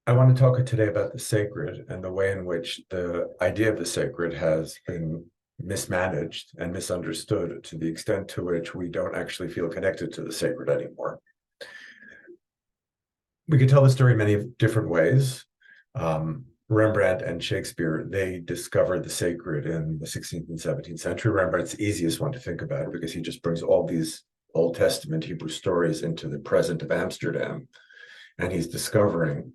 I want to talk today about the sacred and the way in which the idea of the sacred has been mismanaged and misunderstood to the extent to which we don't actually feel connected to the sacred anymore. We could tell the story in many different ways. Rembrandt and Shakespeare, they discovered the sacred in the 16th and 17th century. Rembrandt's the easiest one to think about because he just brings all these Old Testament Hebrew stories into the present of Amsterdam. And he's discovering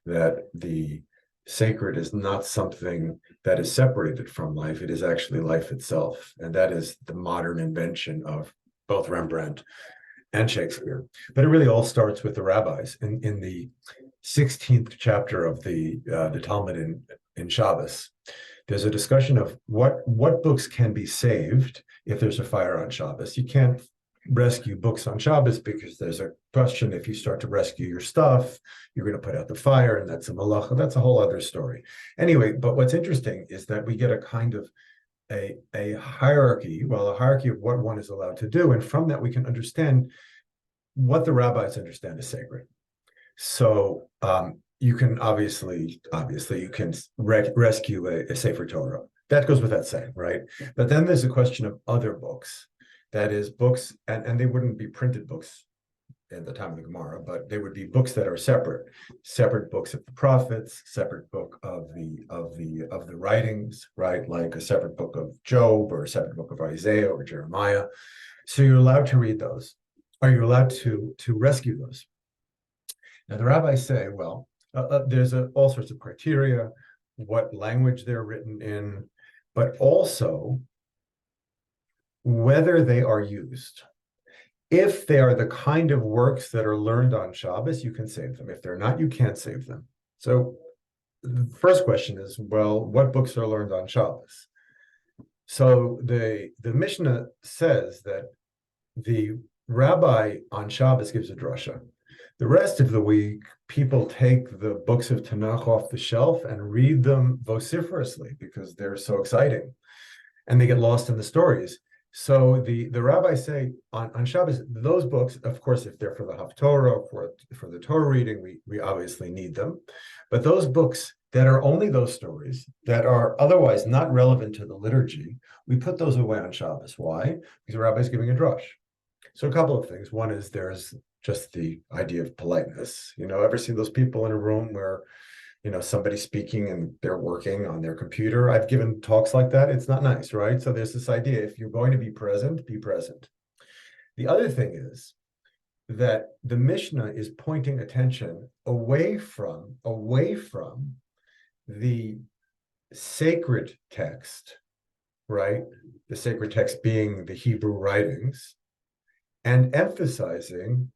that the sacred is not something that is separated from life. It is actually life itself. And that is the modern invention of both Rembrandt and Shakespeare. But it really all starts with the rabbis. In the 16th chapter of the Talmud in Shabbos, there's a discussion of what books can be saved if there's a fire on Shabbos. You can't rescue books on Shabbos because there's a question: if you start to rescue your stuff, you're going to put out the fire, and that's a malacha. That's a whole other story. Anyway, but what's interesting is that we get a kind of a hierarchy, well, a hierarchy of what one is allowed to do, and from that we can understand what the rabbis understand as sacred. So you can obviously you can rescue a Sefer Torah. That goes without saying, right? But then there's a question of other books. That is books, and they wouldn't be printed books at the time of the Gemara, but they would be books that are separate books of the prophets, separate book of the writings, right? Like a separate book of Job or a separate book of Isaiah or Jeremiah. So you're allowed to read those. Are you allowed to rescue those? Now the rabbis say, well, there's all sorts of criteria, what language they're written in, but also whether they are used. If they are the kind of works that are learned on Shabbos, you can save them. If they're not, you can't save them. So the first question is, well, what books are learned on Shabbos? So the Mishnah says that the rabbi on Shabbos gives a drasha. The rest of the week, people take the books of Tanakh off the shelf and read them vociferously because they're so exciting, and they get lost in the stories. So the rabbis say on Shabbos, those books, of course, if they're for the Haftorah, for the Torah reading, we obviously need them. But those books that are only those stories, that are otherwise not relevant to the liturgy, we put those away on Shabbos. Why? Because the rabbi is giving a drush. So a couple of things. One is there's just the idea of politeness. Ever see those people in a room where somebody's speaking and they're working on their computer? I've given talks like that. It's not nice, right? So there's this idea, if you're going to be present, be present. The other thing is that the Mishnah is pointing attention away from the sacred text, right? The sacred text being the Hebrew writings, and emphasizing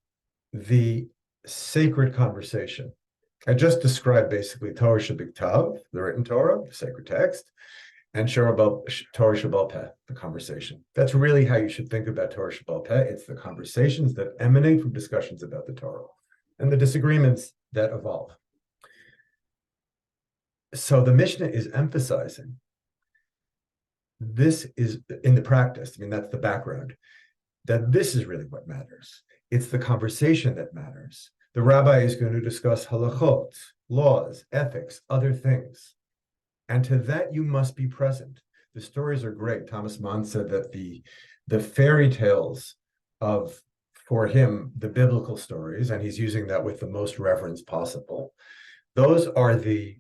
the sacred conversation. I just described basically Torah Shebiktav, the written Torah, the sacred text, and Torah Shebal Peh, the conversation. That's really how you should think about Torah Shebal Peh. It's the conversations that emanate from discussions about the Torah and the disagreements that evolve. So the Mishnah is emphasizing this is in the practice. That's the background, that this is really what matters. It's the conversation that matters. The rabbi is going to discuss halachot, laws, ethics, other things. And to that, you must be present. The stories are great. Thomas Mann said that the fairy tales for him, the biblical stories, and he's using that with the most reverence possible, those are the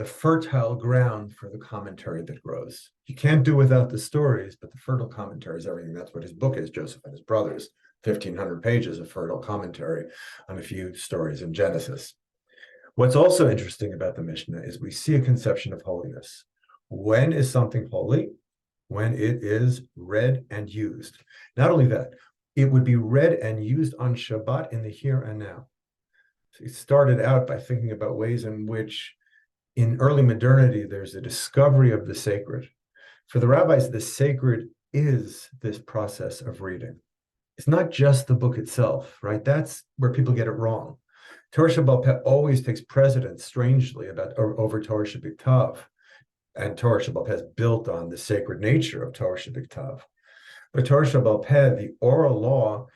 fertile ground for the commentary that grows. You can't do without the stories, but the fertile commentary is everything. That's what his book is, Joseph and His Brothers. 1,500 pages of fertile commentary on a few stories in Genesis. What's also interesting about the Mishnah is we see a conception of holiness. When is something holy? When it is read and used. Not only that, it would be read and used on Shabbat in the here and now. So he started out by thinking about ways in which in early modernity, there's a discovery of the sacred. For the rabbis, the sacred is this process of reading. It's not just the book itself, right? That's where people get it wrong. Torah Shebal Peh always takes precedence, strangely, over Torah Shebiktav. And Torah Shebal Peh is built on the sacred nature of Torah Shebiktav. But Torah Shebal Peh, the oral law,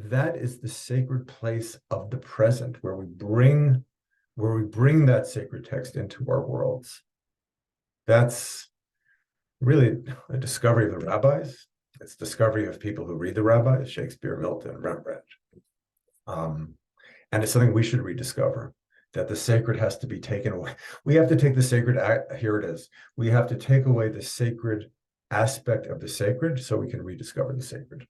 that is the sacred place of the present, where we bring that sacred text into our worlds. That's really a discovery of the rabbis. It's discovery of people who read the rabbis, Shakespeare, Milton, Rembrandt. And it's something we should rediscover, that the sacred has to be taken away. We have to take the sacred, here it is. We have to take away the sacred aspect of the sacred so we can rediscover the sacred.